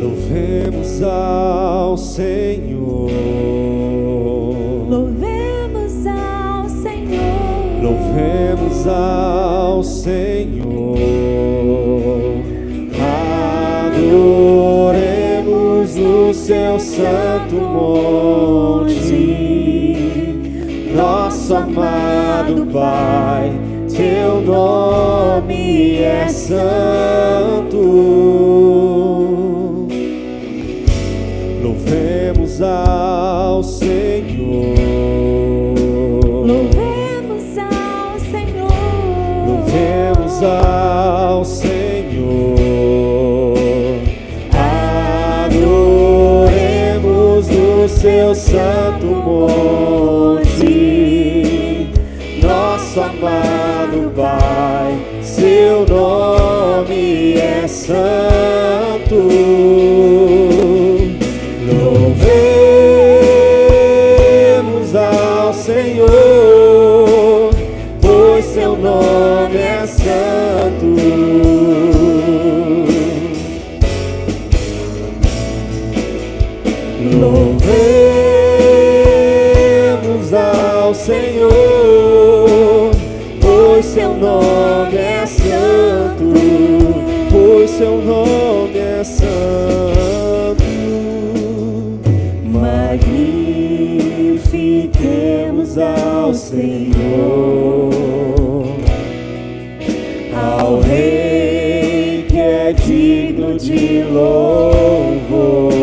Louvemos ao Senhor. Louvemos ao Senhor. Louvemos ao Senhor. Adoremos o seu santo monte. Nosso amado Pai, teu nome é santo. Louvemos ao Senhor. Louvemos ao Senhor. Louvemos ao Senhor. Adoremos no seu santo monte. Nosso amado Pai, seu nome é santo. Louvemos ao Senhor, pois seu nome é santo. Louvemos ao Senhor, pois seu nome é santo, pois seu nome é santo. Magnifiquemos ao Senhor, ao Rei que é digno de louvor.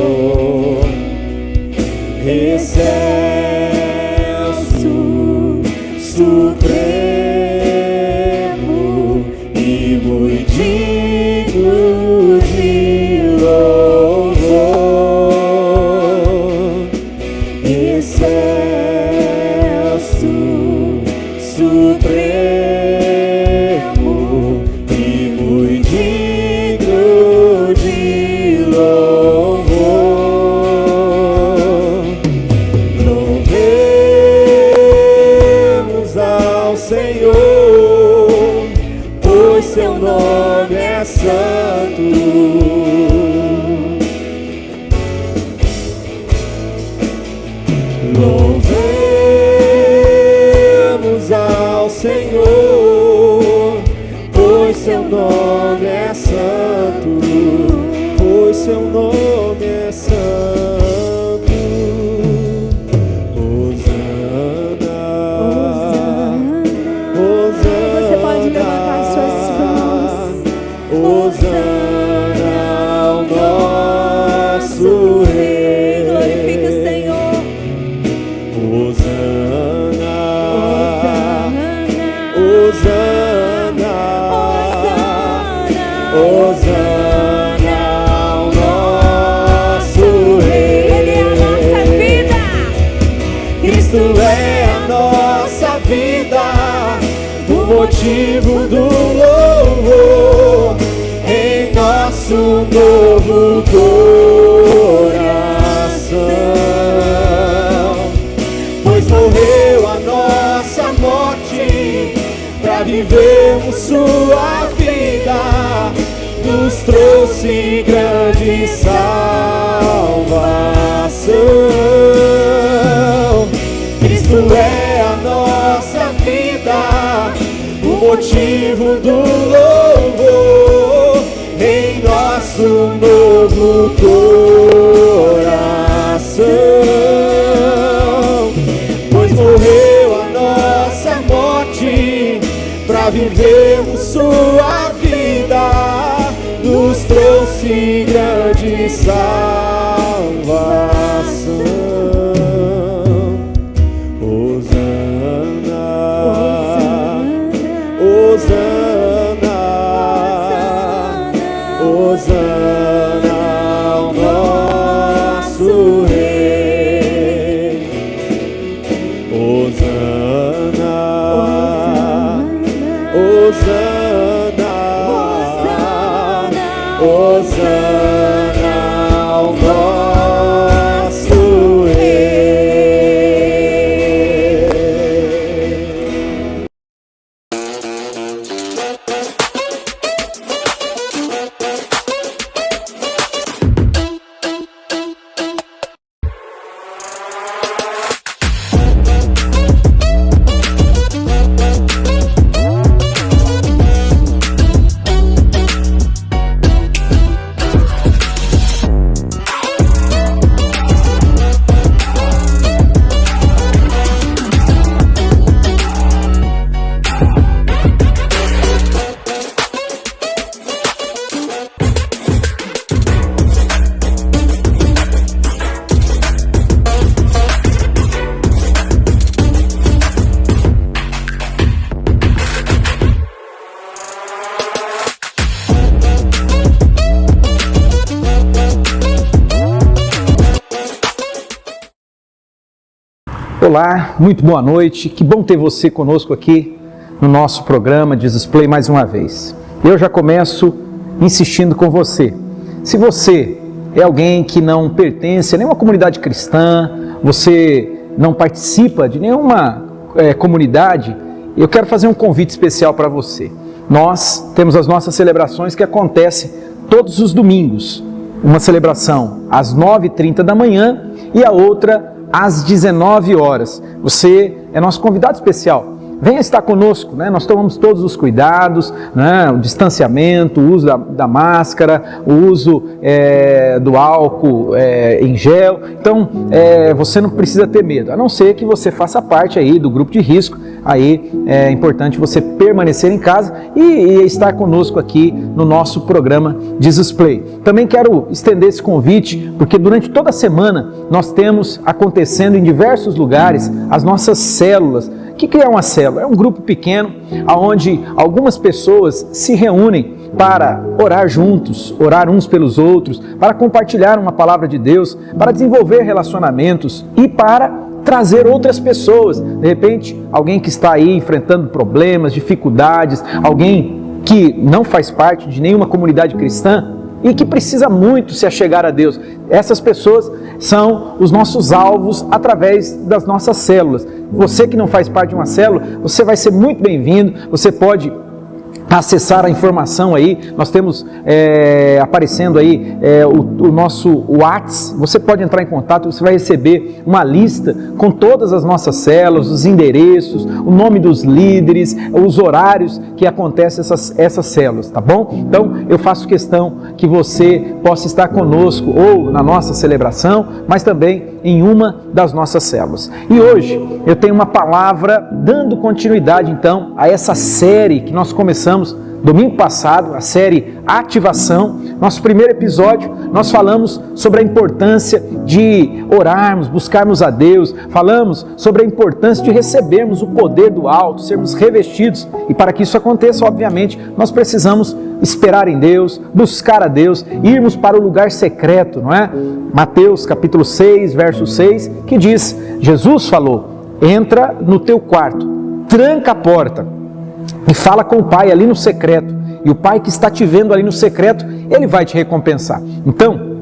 Excelso, supremo e muito digno de louvor. Excelso, supremo e muito digno de louvor. Louvemos ao Senhor, pois seu nome é santo. Louvemos ao Senhor, pois seu nome é santo, pois seu nome é santo. Hosana, Hosana. Você pode levantar suas mãos. Hosana ao nosso Rei. Glorifique o Senhor. Hosana, Hosana. Hosana, Hosana ao nosso Rei. Ele é a nossa vida. Cristo é a nossa vida, o motivo do louvor em nosso novo coração. Pois morreu a nossa morte pra vivermos sua vida, nos trouxe grande salvação. Cristo é a nossa vida, o motivo do louvor em nosso novo coração. Pois morreu a nossa morte pra vivermos sua vida, nos trouxe grande salvação. Hosana, Hosana, Hosana ao nosso Rei. Hosana, Hosana, Hosana Olá, muito boa noite, que bom ter você conosco aqui no nosso programa Display mais uma vez. Eu já começo insistindo com você. Se você é alguém que não pertence a nenhuma comunidade cristã, você não participa de nenhuma comunidade, eu quero fazer um convite especial para você. Nós temos as nossas celebrações que acontecem todos os domingos. Uma celebração às 9h30 da manhã e a outra às 19 horas. Você é nosso convidado especial. Venha estar conosco, né? Nós tomamos todos os cuidados, né? O distanciamento, o uso da máscara, o uso do álcool em gel. Então, você não precisa ter medo, a não ser que você faça parte aí do grupo de risco. Aí é importante você permanecer em casa e estar conosco aqui no nosso programa Display. Também quero estender esse convite, porque durante toda a semana nós temos acontecendo em diversos lugares as nossas células. O que é uma célula? É um grupo pequeno onde algumas pessoas se reúnem para orar juntos, orar uns pelos outros, para compartilhar uma palavra de Deus, para desenvolver relacionamentos e para trazer outras pessoas. De repente, alguém que está aí enfrentando problemas, dificuldades, alguém que não faz parte de nenhuma comunidade cristã e que precisa muito se achegar a Deus. Essas pessoas são os nossos alvos através das nossas células. Você que não faz parte de uma célula, você vai ser muito bem-vindo, você pode acessar a informação aí, nós temos aparecendo aí o nosso WhatsApp, você pode entrar em contato, você vai receber uma lista com todas as nossas células, os endereços, o nome dos líderes, os horários que acontecem essas células, tá bom? Então eu faço questão que você possa estar conosco ou na nossa celebração, mas também em uma das nossas células. E hoje eu tenho uma palavra dando continuidade então a essa série que nós começamos domingo passado, a série Ativação. Nosso primeiro episódio, nós falamos sobre a importância de orarmos, buscarmos a Deus, falamos sobre a importância de recebermos o poder do alto, sermos revestidos, e para que isso aconteça, obviamente, nós precisamos esperar em Deus, buscar a Deus, irmos para o lugar secreto, não é? Mateus capítulo 6, verso 6, que diz, Jesus falou, entra no teu quarto, tranca a porta, e fala com o Pai ali no secreto, e o Pai que está te vendo ali no secreto, Ele vai te recompensar. Então,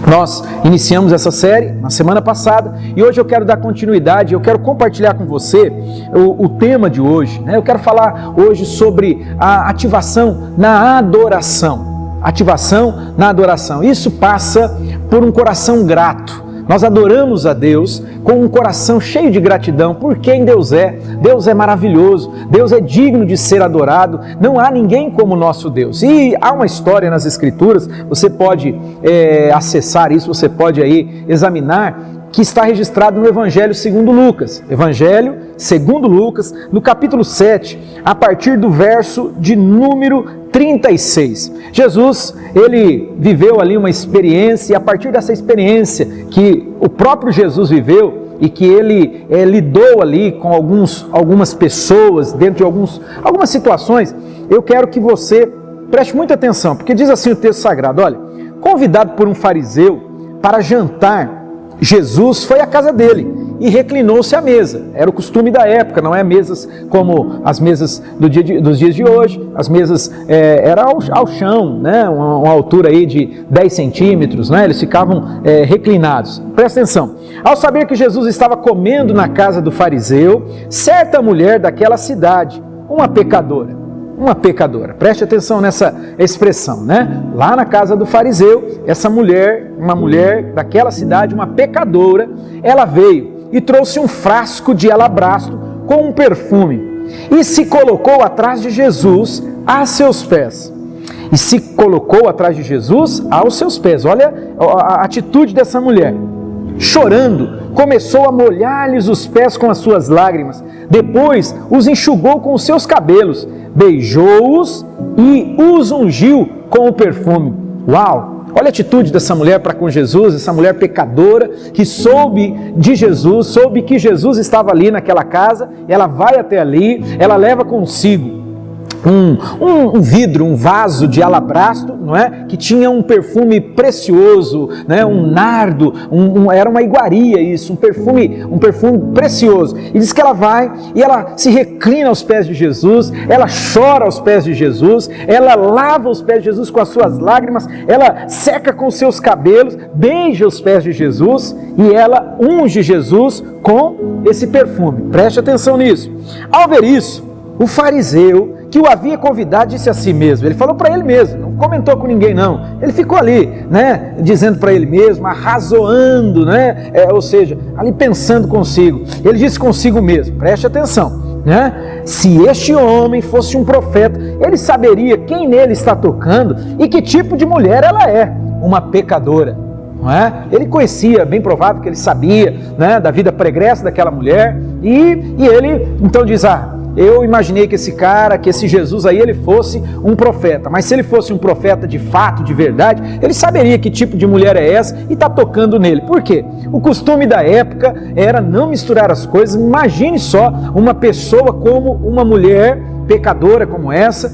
nós iniciamos essa série na semana passada, e hoje eu quero dar continuidade, eu quero compartilhar com você o tema de hoje, né? Eu quero falar hoje sobre a ativação na adoração. Ativação na adoração. Isso passa por um coração grato. Nós adoramos a Deus com um coração cheio de gratidão por quem Deus é. Deus é maravilhoso, Deus é digno de ser adorado, não há ninguém como o nosso Deus. E há uma história nas Escrituras, você pode acessar isso, você pode aí examinar, que está registrado no Evangelho segundo Lucas. Evangelho segundo Lucas, no capítulo 7, a partir do verso de número 36. Jesus, ele viveu ali uma experiência, e a partir dessa experiência que o próprio Jesus viveu, e que ele lidou ali com algumas pessoas, dentro de algumas situações, eu quero que você preste muita atenção, porque diz assim o texto sagrado, olha, convidado por um fariseu para jantar, Jesus foi à casa dele e reclinou-se à mesa. Era o costume da época, não é mesas como as mesas dos dias de hoje. As mesas eram ao chão, né? Uma altura aí de 10 centímetros, né? Eles ficavam reclinados. Presta atenção. Ao saber que Jesus estava comendo na casa do fariseu, certa mulher daquela cidade, uma pecadora, preste atenção nessa expressão, né? Lá na casa do fariseu, essa mulher, uma mulher daquela cidade, uma pecadora, ela veio e trouxe um frasco de alabastro com um perfume e se colocou atrás de Jesus a seus pés. Olha a atitude dessa mulher. Chorando, começou a molhar-lhes os pés com as suas lágrimas. Depois os enxugou com os seus cabelos, beijou-os e os ungiu com o perfume. Uau! Olha a atitude dessa mulher para com Jesus, essa mulher pecadora que soube de Jesus, soube que Jesus estava ali naquela casa, ela vai até ali, ela leva consigo um vidro, um vaso de alabastro, não é? Que tinha um perfume precioso, né? Um nardo, era uma iguaria isso, um perfume precioso. E diz que ela vai e ela se reclina aos pés de Jesus, ela chora aos pés de Jesus, ela lava os pés de Jesus com as suas lágrimas, ela seca com os seus cabelos, beija os pés de Jesus e ela unge Jesus com esse perfume. Preste atenção nisso. Ao ver isso, o fariseu que o havia convidado disse a si mesmo, ele falou para ele mesmo, não comentou com ninguém não, ele ficou ali, né, dizendo para ele mesmo, arrazoando, né, ou seja, ali pensando consigo, ele disse consigo mesmo, preste atenção, né, se este homem fosse um profeta, ele saberia quem nele está tocando e que tipo de mulher ela é, uma pecadora. Não é? Ele conhecia, bem provável que ele sabia, né, da vida pregressa daquela mulher e ele então diz, eu imaginei que esse cara, que esse Jesus aí, ele fosse um profeta, mas se ele fosse um profeta de fato, de verdade, ele saberia que tipo de mulher é essa e está tocando nele. Por quê? O costume da época era não misturar as coisas. Imagine só uma pessoa como uma mulher pecadora como essa,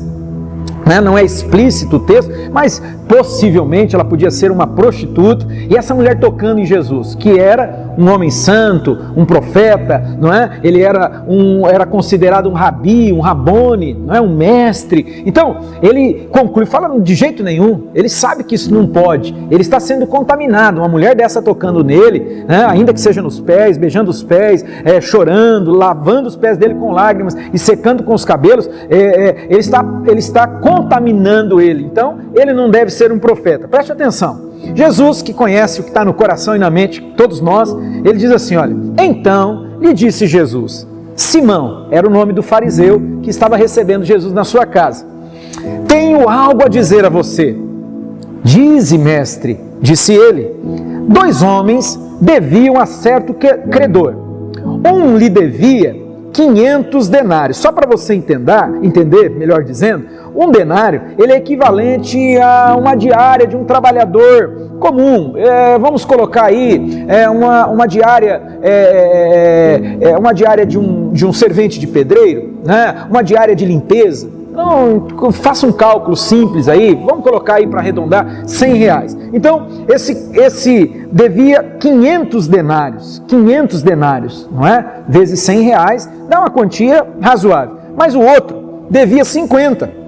né? Não é explícito o texto, mas possivelmente ela podia ser uma prostituta, e essa mulher tocando em Jesus, que era um homem santo, um profeta, não é? Ele era considerado um rabi, um rabone, não é? Um mestre. Então ele conclui, fala de jeito nenhum, ele sabe que isso não pode, ele está sendo contaminado. Uma mulher dessa tocando nele, né? Ainda que seja nos pés, beijando os pés, chorando, lavando os pés dele com lágrimas e secando com os cabelos, ele está contaminando ele. Então ele não deve ser um profeta. Preste atenção. Jesus, que conhece o que está no coração e na mente, todos nós, ele diz assim, olha, então lhe disse Jesus, Simão, era o nome do fariseu que estava recebendo Jesus na sua casa, tenho algo a dizer a você. Dize, mestre, disse ele, 2 homens deviam a certo credor, um lhe devia 500 denários, só para você entender, melhor dizendo, um denário, ele é equivalente a uma diária de um trabalhador comum, vamos colocar aí uma diária de um servente de pedreiro, né? Uma diária de limpeza. Então, faça um cálculo simples aí, vamos colocar aí para arredondar, R$100. Então, esse devia 500 denários, não é? Vezes R$100, dá uma quantia razoável. Mas o outro devia 50.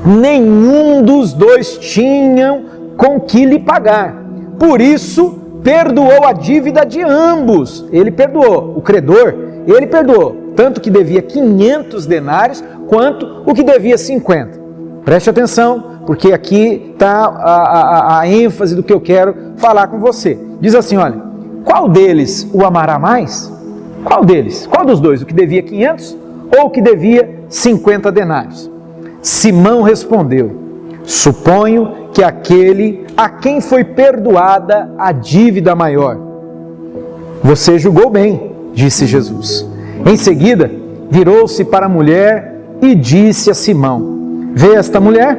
Nenhum dos dois tinham com que lhe pagar. Por isso, perdoou a dívida de ambos. Ele perdoou, o credor, ele perdoou. Tanto que devia 500 denários, quanto o que devia 50. Preste atenção, porque aqui está a ênfase do que eu quero falar com você. Diz assim, olha, qual deles o amará mais? Qual deles? Qual dos dois? O que devia 500 ou o que devia 50 denários? Simão respondeu, suponho que aquele a quem foi perdoada a dívida maior. Você julgou bem, disse Jesus. Em seguida, virou-se para a mulher e disse a Simão, vê esta mulher?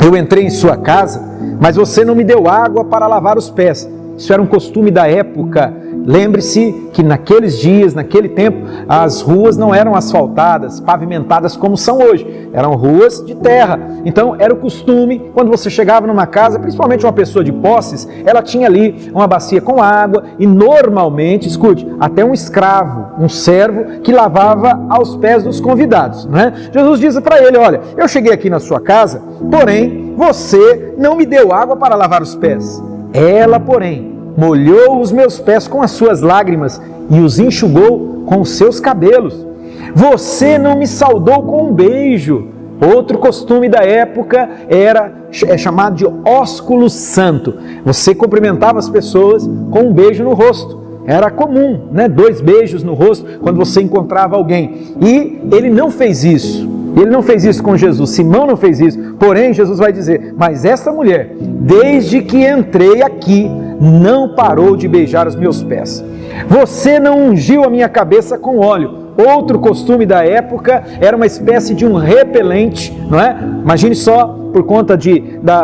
Eu entrei em sua casa, mas você não me deu água para lavar os pés. Isso era um costume da época. Lembre-se que naqueles dias, naquele tempo, as ruas não eram asfaltadas, pavimentadas como são hoje. Eram ruas de terra. Então era o costume, quando você chegava numa casa, principalmente uma pessoa de posses, ela tinha ali uma bacia com água e normalmente, escute, até um escravo, um servo que lavava aos pés dos convidados, né? Jesus disse para ele, olha, eu cheguei aqui na sua casa, porém você não me deu água para lavar os pés. Ela, porém, molhou os meus pés com as suas lágrimas e os enxugou com os seus cabelos. Você não me saudou com um beijo. Outro costume da época é chamado de ósculo santo. Você cumprimentava as pessoas com um beijo no rosto. Era comum, né? 2 beijos no rosto quando você encontrava alguém. E ele não fez isso. Ele não fez isso com Jesus, Simão não fez isso. Porém, Jesus vai dizer, mas essa mulher, desde que entrei aqui, não parou de beijar os meus pés. Você não ungiu a minha cabeça com óleo. Outro costume da época era uma espécie de um repelente, não é? Imagine só, por conta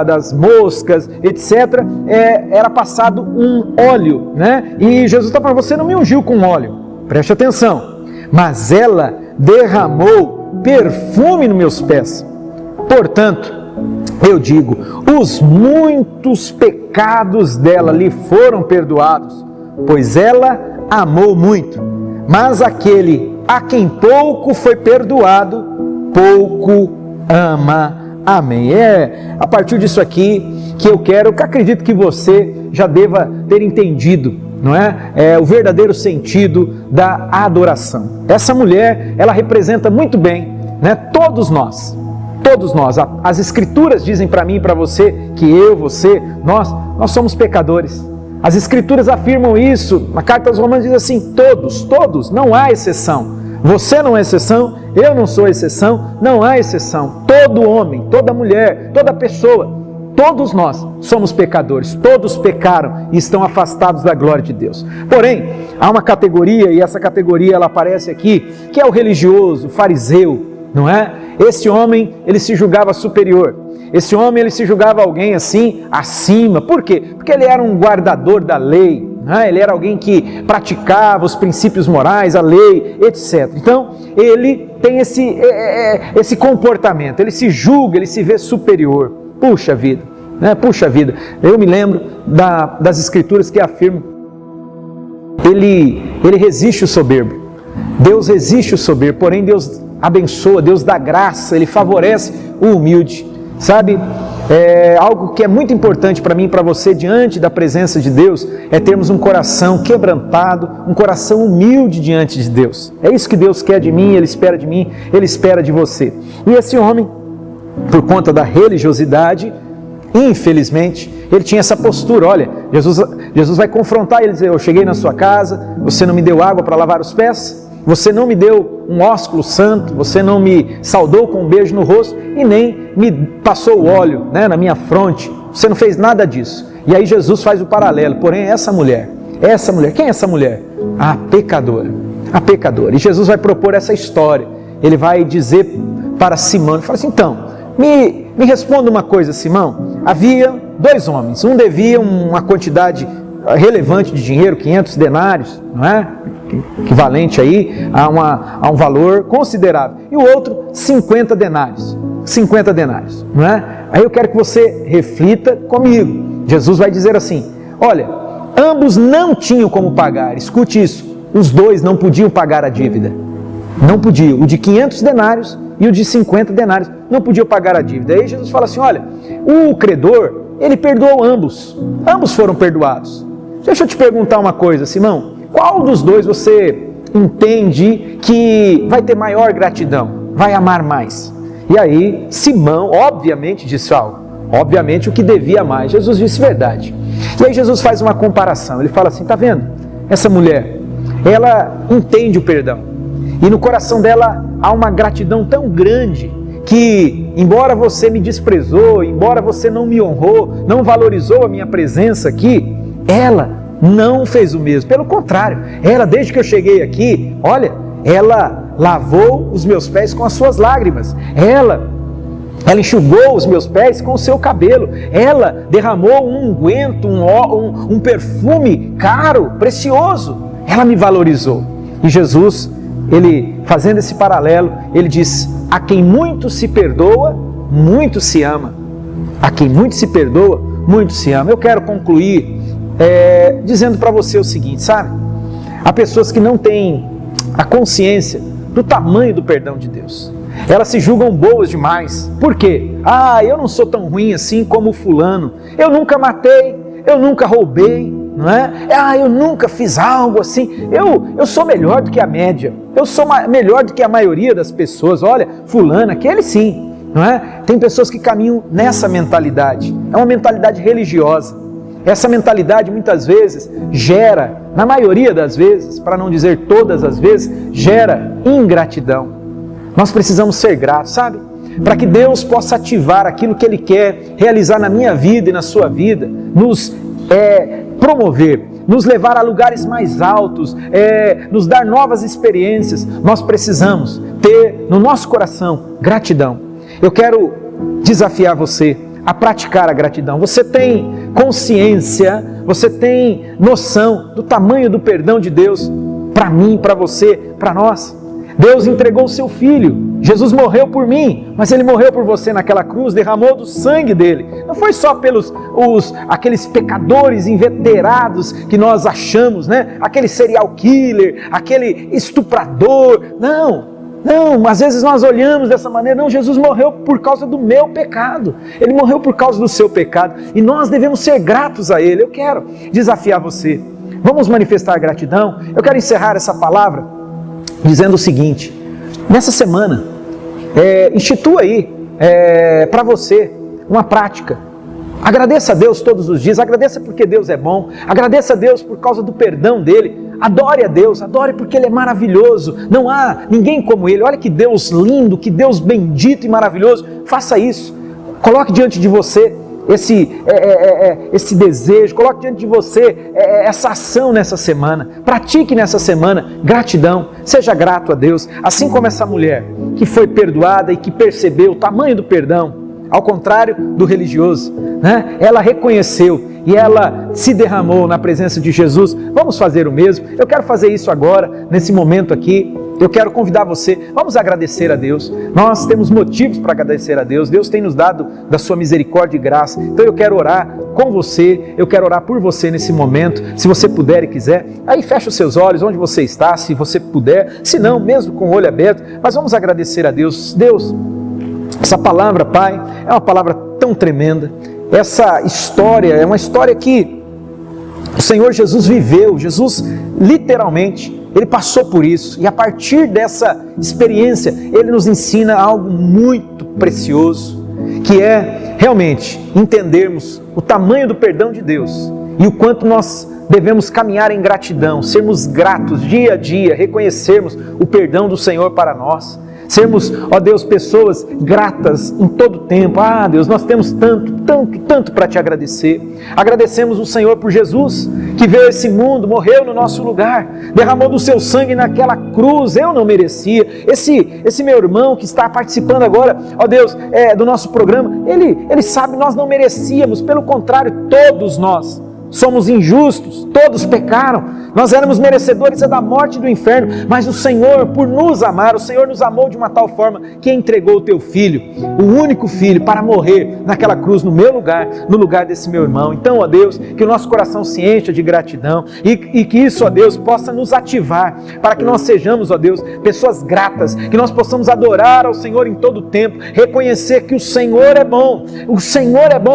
das moscas, etc., era passado um óleo, né? E Jesus está falando, você não me ungiu com óleo. Preste atenção. Mas ela derramou perfume nos meus pés. Portanto, eu digo, os muitos pecados dela lhe foram perdoados, pois ela amou muito. Mas aquele a quem pouco foi perdoado, pouco ama. Amém. É a partir disso aqui que eu acredito que você já deva ter entendido, não é? O verdadeiro sentido da adoração. Essa mulher, ela representa muito bem, né? Todos nós. As Escrituras dizem para mim e para você que nós somos pecadores. As Escrituras afirmam isso. Na carta aos Romanos diz assim: todos, não há exceção. Você não é exceção, eu não sou exceção, não há exceção. Todo homem, toda mulher, toda pessoa, todos nós somos pecadores. Todos pecaram e estão afastados da glória de Deus. Porém, há uma categoria, e essa categoria ela aparece aqui, que é o religioso, o fariseu, não é? Esse homem, ele se julgava superior. Esse homem, ele se julgava alguém assim, acima. Por quê? Porque ele era um guardador da lei, né? Ele era alguém que praticava os princípios morais, a lei, etc. Então, ele tem esse comportamento, ele se julga, ele se vê superior. Puxa vida, né? Puxa vida. Eu me lembro das Escrituras que afirmam, ele resiste o soberbo. Deus resiste o soberbo, porém Deus abençoa, Deus dá graça, Ele favorece o humilde. Sabe, algo que é muito importante para mim e para você diante da presença de Deus é termos um coração quebrantado, um coração humilde diante de Deus. É isso que Deus quer de mim, Ele espera de mim, Ele espera de você. E esse homem, por conta da religiosidade, infelizmente, ele tinha essa postura. Olha, Jesus vai confrontar ele, dizer: eu cheguei na sua casa, você não me deu água para lavar os pés, você não me deu um ósculo santo, você não me saudou com um beijo no rosto e nem me passou o óleo, né, na minha fronte, você não fez nada disso. E aí Jesus faz o paralelo, porém essa mulher, quem é essa mulher? A pecadora. E Jesus vai propor essa história, ele vai dizer para Simão, ele fala assim: então, me responda uma coisa, Simão. Havia 2 homens, um devia uma quantidade relevante de dinheiro, 500 denários, não é? Equivalente aí a um valor considerável, e o outro 50 denários, não é? Aí eu quero que você reflita comigo. Jesus vai dizer assim: olha, ambos não tinham como pagar. Escute isso, os 2 não podiam pagar a dívida, não podiam, o de 500 denários e o de 50 denários não podiam pagar a dívida. Aí Jesus fala assim: olha, o credor, ele perdoou ambos foram perdoados. Deixa eu te perguntar uma coisa, Simão, qual dos 2 você entende que vai ter maior gratidão, vai amar mais? E aí Simão, obviamente, disse algo, obviamente o que devia mais. Jesus disse: verdade. E aí Jesus faz uma comparação, ele fala assim: tá vendo? Essa mulher, ela entende o perdão, e no coração dela há uma gratidão tão grande que, embora você me desprezou, embora você não me honrou, não valorizou a minha presença aqui, ela não fez o mesmo. Pelo contrário, ela, desde que eu cheguei aqui, olha, ela lavou os meus pés com as suas lágrimas, ela enxugou os meus pés com o seu cabelo, ela derramou um unguento, um perfume caro, precioso, ela me valorizou. E Jesus, ele fazendo esse paralelo, ele diz: a quem muito se perdoa, muito se ama. A quem muito se perdoa, muito se ama. Eu quero concluir dizendo para você o seguinte, sabe? Há pessoas que não têm a consciência do tamanho do perdão de Deus. Elas se julgam boas demais. Por quê? Eu não sou tão ruim assim como o fulano. Eu nunca matei, eu nunca roubei, não é? Eu nunca fiz algo assim. Eu sou melhor do que a média. Eu sou melhor do que a maioria das pessoas. Olha, fulano, aquele sim, não é? Tem pessoas que caminham nessa mentalidade. É uma mentalidade religiosa. Essa mentalidade muitas vezes gera, na maioria das vezes, para não dizer todas as vezes, gera ingratidão. Nós precisamos ser gratos, sabe? Para que Deus possa ativar aquilo que Ele quer realizar na minha vida e na sua vida, nos promover, nos levar a lugares mais altos, nos dar novas experiências. Nós precisamos ter no nosso coração gratidão. Eu quero desafiar você a praticar a gratidão. Você tem consciência, você tem noção do tamanho do perdão de Deus para mim, para você, para nós? Deus entregou o seu Filho, Jesus morreu por mim, mas Ele morreu por você naquela cruz, derramou do sangue dele. Não foi só pelos aqueles pecadores inveterados que nós achamos, né? Aquele serial killer, aquele estuprador. Não, às vezes nós olhamos dessa maneira. Não, Jesus morreu por causa do meu pecado. Ele morreu por causa do seu pecado. E nós devemos ser gratos a Ele. Eu quero desafiar você. Vamos manifestar gratidão? Eu quero encerrar essa palavra dizendo o seguinte: nessa semana, institua aí para você uma prática. Agradeça a Deus todos os dias, agradeça porque Deus é bom, agradeça a Deus por causa do perdão dele, adore a Deus, adore porque Ele é maravilhoso, não há ninguém como Ele. Olha que Deus lindo, que Deus bendito e maravilhoso. Faça isso, coloque diante de você esse desejo, coloque diante de você essa ação nessa semana, pratique nessa semana gratidão, seja grato a Deus, assim como essa mulher que foi perdoada e que percebeu o tamanho do perdão, ao contrário do religioso, né? Ela reconheceu e ela se derramou na presença de Jesus. Vamos fazer o mesmo. Eu quero fazer isso agora, nesse momento aqui. Eu quero convidar você, vamos agradecer a Deus. Nós temos motivos para agradecer a Deus. Deus tem nos dado da sua misericórdia e graça. Então eu quero orar com você, eu quero orar por você nesse momento. Se você puder e quiser, aí fecha os seus olhos onde você está, se você puder. Se não, mesmo com o olho aberto, mas vamos agradecer a Deus. Deus, essa palavra, Pai, é uma palavra tão tremenda. Essa história é uma história que o Senhor Jesus viveu. Jesus literalmente, Ele passou por isso, e a partir dessa experiência, Ele nos ensina algo muito precioso, que é realmente entendermos o tamanho do perdão de Deus e o quanto nós devemos caminhar em gratidão, sermos gratos dia a dia, reconhecermos o perdão do Senhor para nós. Sermos, ó Deus, pessoas gratas em todo o tempo. Ah, Deus, nós temos tanto para Te agradecer. Agradecemos o Senhor por Jesus, que veio a esse mundo, morreu no nosso lugar, derramou do seu sangue naquela cruz. Eu não merecia. Esse meu irmão que está participando agora, ó Deus, do nosso programa, ele sabe, nós não merecíamos. Pelo contrário, todos nós somos injustos, todos pecaram, nós éramos merecedores da morte e do inferno, mas o Senhor, por nos amar, o Senhor nos amou de uma tal forma que entregou o Teu Filho, o único Filho, para morrer naquela cruz no meu lugar, no lugar desse meu irmão. Então, ó Deus, que o nosso coração se encha de gratidão e que isso, ó Deus, possa nos ativar para que nós sejamos, ó Deus, pessoas gratas, que nós possamos adorar ao Senhor em todo o tempo, reconhecer que o Senhor é bom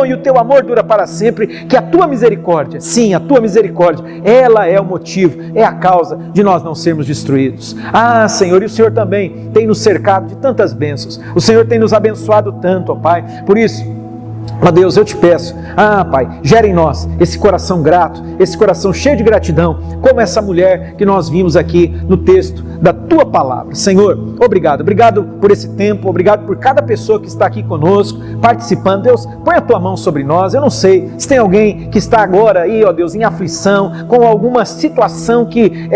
e o Teu amor dura para sempre, que a Tua misericórdia, sim, a Tua misericórdia, ela é o motivo, é a causa de nós não sermos destruídos. Ah, Senhor, e o Senhor também tem nos cercado de tantas bênçãos, o Senhor tem nos abençoado tanto, ó Pai. Por isso, ó Deus, eu Te peço, Pai, gera em nós esse coração grato, esse coração cheio de gratidão, como essa mulher que nós vimos aqui no texto da Tua Palavra. Senhor, obrigado por esse tempo, obrigado por cada pessoa que está aqui conosco, participando. Deus, põe a Tua mão sobre nós. Eu não sei se tem alguém que está agora aí, ó Deus, em aflição, com alguma situação que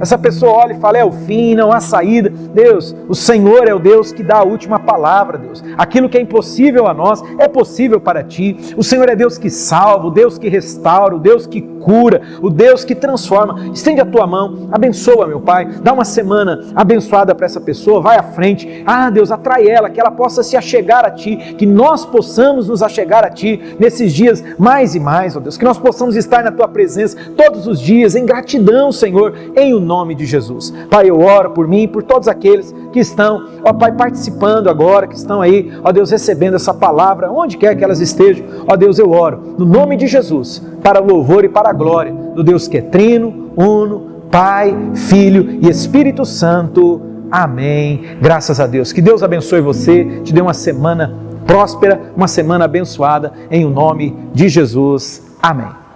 essa pessoa olha e fala, é o fim, não há saída. Deus, o Senhor é o Deus que dá a última palavra, Deus. Aquilo que é impossível a nós, é possível para Ti. O Senhor é Deus que salva, o Deus que restaura, o Deus que cura, o Deus que transforma. Estende a Tua mão, abençoa, meu Pai, dá uma semana abençoada para essa pessoa, vai à frente. Deus, atrai ela, que ela possa se achegar a Ti, que nós possamos nos achegar a Ti nesses dias mais e mais, ó Deus, que nós possamos estar na Tua presença todos os dias, em gratidão, Senhor, em o nome de Jesus. Pai, eu oro por mim e por todos aqueles que estão, ó Pai, participando agora, que estão aí, ó Deus, recebendo essa palavra, onde quer que elas estejam. Ó Deus, eu oro, no nome de Jesus, para o louvor e para a glória do Deus que é trino, uno, Pai, Filho e Espírito Santo. Amém. Graças a Deus. Que Deus abençoe você, te dê uma semana próspera, uma semana abençoada, em o nome de Jesus. Amém.